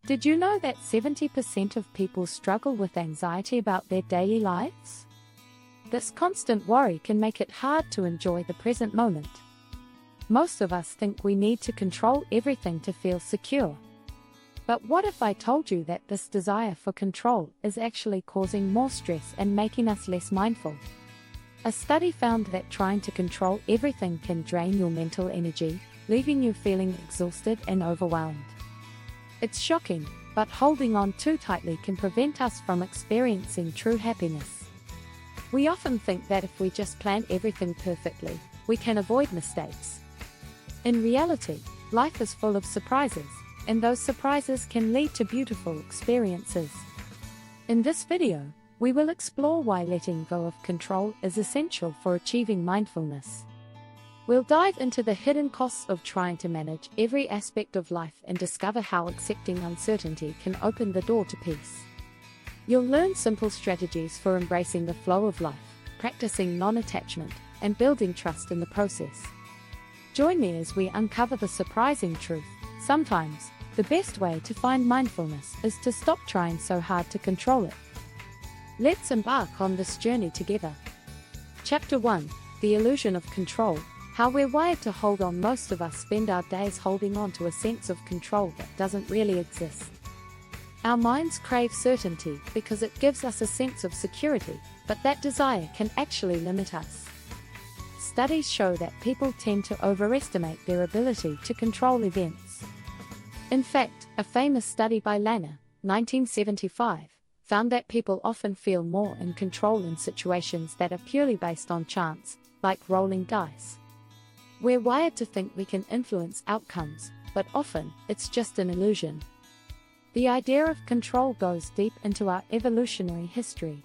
Did you know that 70% of people struggle with anxiety about their daily lives? This constant worry can make it hard to enjoy the present moment. Most of us think we need to control everything to feel secure. But what if I told you that this desire for control is actually causing more stress and making us less mindful? A study found that trying to control everything can drain your mental energy, leaving you feeling exhausted and overwhelmed. It's shocking, but holding on too tightly can prevent us from experiencing true happiness. We often think that if we just plan everything perfectly, we can avoid mistakes. In reality, life is full of surprises, and those surprises can lead to beautiful experiences. In this video, we will explore why letting go of control is essential for achieving mindfulness. We'll dive into the hidden costs of trying to manage every aspect of life and discover how accepting uncertainty can open the door to peace. You'll learn simple strategies for embracing the flow of life, practicing non-attachment, and building trust in the process. Join me as we uncover the surprising truth. Sometimes, the best way to find mindfulness is to stop trying so hard to control it. Let's embark on this journey together. Chapter 1: The Illusion of Control. How we're wired to hold on. Most of us spend our days holding on to a sense of control that doesn't really exist. Our minds crave certainty because it gives us a sense of security, but that desire can actually limit us. Studies show that people tend to overestimate their ability to control events. In fact, a famous study by Lana, 1975, found that people often feel more in control in situations that are purely based on chance, like rolling dice. We're wired to think we can influence outcomes, but often, it's just an illusion. The idea of control goes deep into our evolutionary history.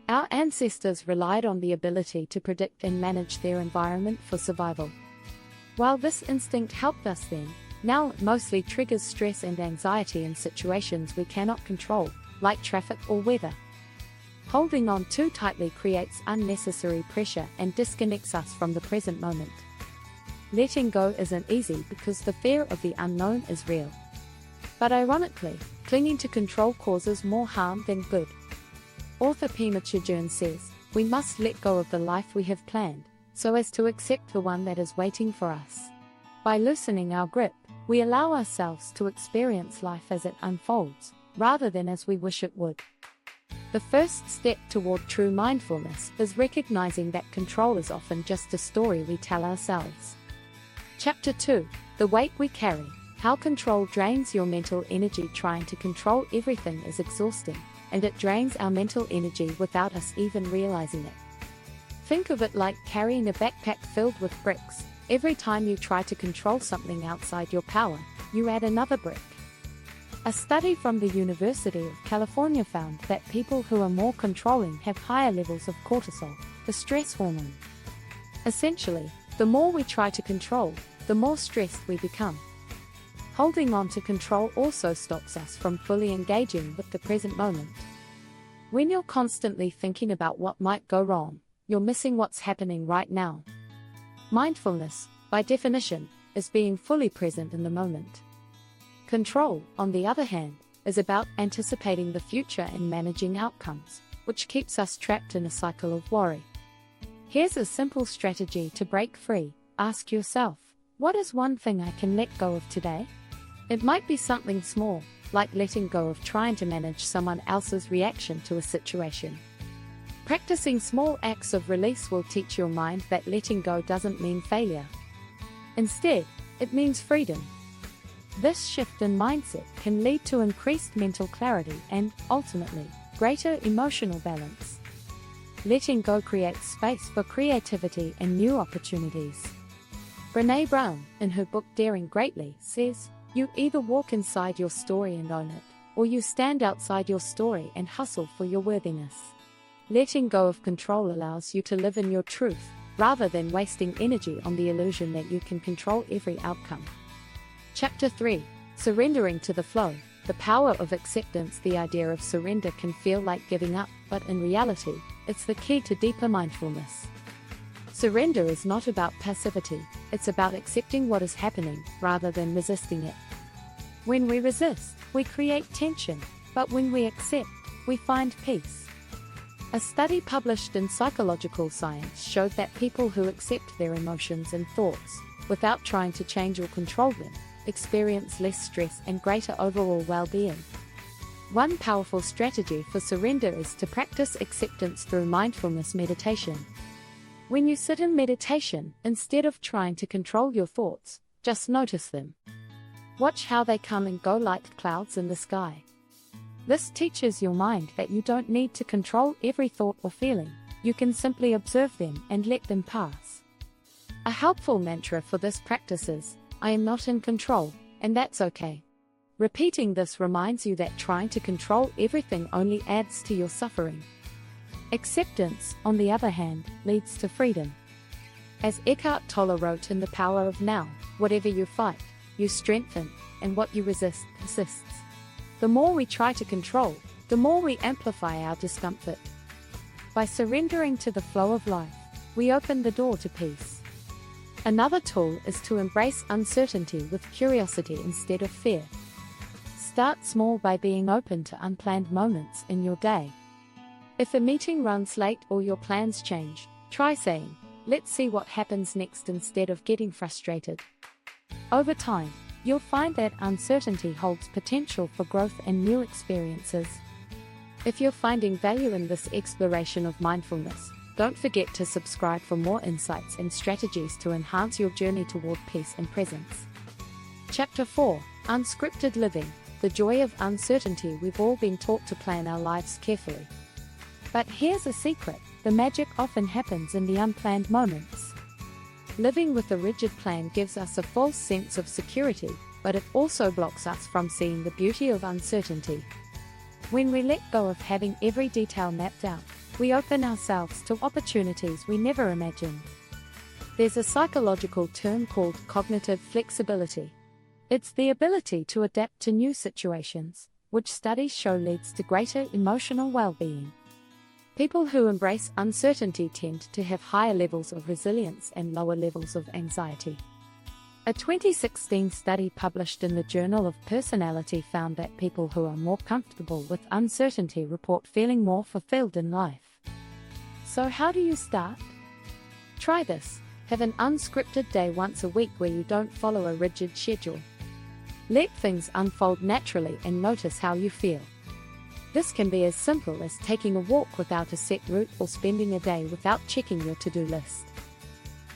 Our ancestors relied on the ability to predict and manage their environment for survival. While this instinct helped us then, now it mostly triggers stress and anxiety in situations we cannot control, like traffic or weather. Holding on too tightly creates unnecessary pressure and disconnects us from the present moment. Letting go isn't easy because the fear of the unknown is real. But ironically, clinging to control causes more harm than good. Author Pema Chodron says, we must let go of the life we have planned, so as to accept the one that is waiting for us. By loosening our grip, we allow ourselves to experience life as it unfolds, rather than as we wish it would. The first step toward true mindfulness is recognizing that control is often just a story we tell ourselves. Chapter 2: The Weight We Carry. How control drains your mental energy. Trying to control everything is exhausting, and it drains our mental energy without us even realizing it. Think of it like carrying a backpack filled with bricks. Every time you try to control something outside your power, you add another brick. A study from the University of California found that people who are more controlling have higher levels of cortisol, the stress hormone. Essentially, the more we try to control, the more stressed we become. Holding on to control also stops us from fully engaging with the present moment. When you're constantly thinking about what might go wrong, you're missing what's happening right now. Mindfulness, by definition, is being fully present in the moment. Control, on the other hand, is about anticipating the future and managing outcomes, which keeps us trapped in a cycle of worry. Here's a simple strategy to break free. Ask yourself, what is one thing I can let go of today? It might be something small, like letting go of trying to manage someone else's reaction to a situation. Practicing small acts of release will teach your mind that letting go doesn't mean failure. Instead, it means freedom. This shift in mindset can lead to increased mental clarity and, ultimately, greater emotional balance. Letting go creates space for creativity and new opportunities. Brené Brown, in her book Daring Greatly, says, you either walk inside your story and own it, or you stand outside your story and hustle for your worthiness. Letting go of control allows you to live in your truth, rather than wasting energy on the illusion that you can control every outcome. Chapter 3: Surrendering to the Flow. The power of acceptance. The idea of surrender can feel like giving up, but in reality, it's the key to deeper mindfulness. Surrender is not about passivity, it's about accepting what is happening, rather than resisting it. When we resist, we create tension, but when we accept, we find peace. A study published in Psychological Science showed that people who accept their emotions and thoughts, without trying to change or control them, experience less stress and greater overall well-being. One powerful strategy for surrender is to practice acceptance through mindfulness meditation. When you sit in meditation, instead of trying to control your thoughts, just notice them. Watch how they come and go like clouds in the sky. This teaches your mind that you don't need to control every thought or feeling, you can simply observe them and let them pass. A helpful mantra for this practice is, I am not in control, and that's okay. Repeating this reminds you that trying to control everything only adds to your suffering. Acceptance, on the other hand, leads to freedom. As Eckhart Tolle wrote in The Power of Now, whatever you fight, you strengthen, and what you resist persists. The more we try to control, the more we amplify our discomfort. By surrendering to the flow of life, we open the door to peace. Another tool is to embrace uncertainty with curiosity instead of fear. Start small by being open to unplanned moments in your day. If a meeting runs late or your plans change, try saying, let's see what happens next instead of getting frustrated. Over time, you'll find that uncertainty holds potential for growth and new experiences. If you're finding value in this exploration of mindfulness, don't forget to subscribe for more insights and strategies to enhance your journey toward peace and presence. Chapter 4: Unscripted Living. The joy of uncertainty. We've all been taught to plan our lives carefully. But here's a secret, the magic often happens in the unplanned moments. Living with a rigid plan gives us a false sense of security, but it also blocks us from seeing the beauty of uncertainty. When we let go of having every detail mapped out, we open ourselves to opportunities we never imagined. There's a psychological term called cognitive flexibility. It's the ability to adapt to new situations, which studies show leads to greater emotional well-being. People who embrace uncertainty tend to have higher levels of resilience and lower levels of anxiety. A 2016 study published in the Journal of Personality found that people who are more comfortable with uncertainty report feeling more fulfilled in life. So how do you start? Try this. Have an unscripted day once a week where you don't follow a rigid schedule. Let things unfold naturally and notice how you feel. This can be as simple as taking a walk without a set route or spending a day without checking your to-do list.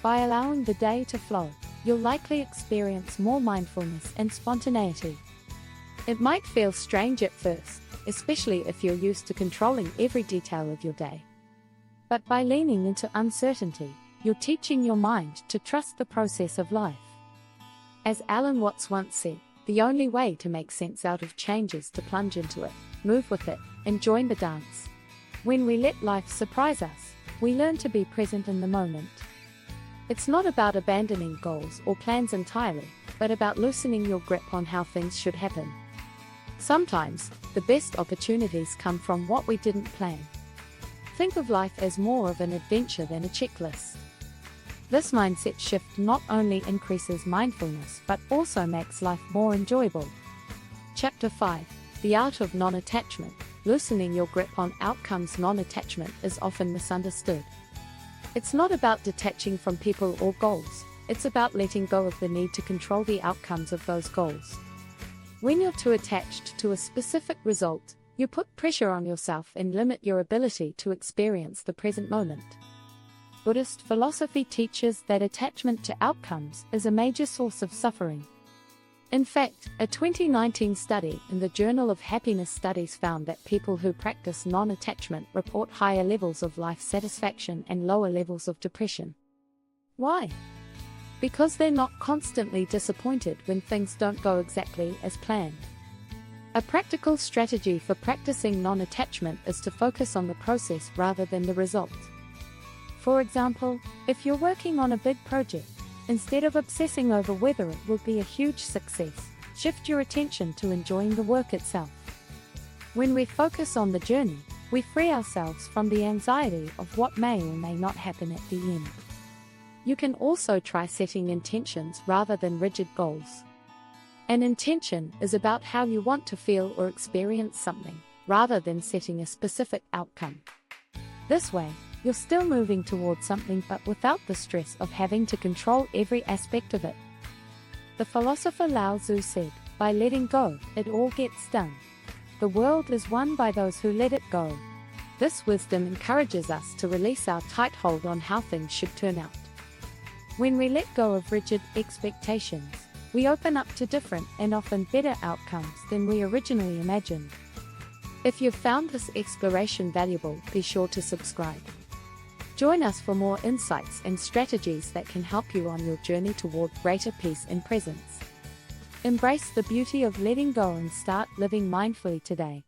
By allowing the day to flow, you'll likely experience more mindfulness and spontaneity. It might feel strange at first, especially if you're used to controlling every detail of your day. But by leaning into uncertainty, you're teaching your mind to trust the process of life. As Alan Watts once said, the only way to make sense out of change is to plunge into it, move with it, and join the dance. When we let life surprise us, we learn to be present in the moment. It's not about abandoning goals or plans entirely, but about loosening your grip on how things should happen. Sometimes, the best opportunities come from what we didn't plan. Think of life as more of an adventure than a checklist. This mindset shift not only increases mindfulness but also makes life more enjoyable. Chapter 5: The Art of Non-Attachment. Loosening your grip on outcomes. Non-attachment is often misunderstood. It's not about detaching from people or goals, it's about letting go of the need to control the outcomes of those goals. When you're too attached to a specific result, you put pressure on yourself and limit your ability to experience the present moment. Buddhist philosophy teaches that attachment to outcomes is a major source of suffering. In fact, a 2019 study in the Journal of Happiness Studies found that people who practice non-attachment report higher levels of life satisfaction and lower levels of depression. Why? Because they're not constantly disappointed when things don't go exactly as planned. A practical strategy for practicing non-attachment is to focus on the process rather than the result. For example, if you're working on a big project, instead of obsessing over whether it will be a huge success, shift your attention to enjoying the work itself. When we focus on the journey, we free ourselves from the anxiety of what may or may not happen at the end. You can also try setting intentions rather than rigid goals. An intention is about how you want to feel or experience something, rather than setting a specific outcome. This way, you're still moving towards something but without the stress of having to control every aspect of it. The philosopher Lao Tzu said, "By letting go, it all gets done. The world is won by those who let it go." This wisdom encourages us to release our tight hold on how things should turn out. When we let go of rigid expectations, we open up to different and often better outcomes than we originally imagined. If you've found this exploration valuable, be sure to subscribe. Join us for more insights and strategies that can help you on your journey toward greater peace and presence. Embrace the beauty of letting go and start living mindfully today.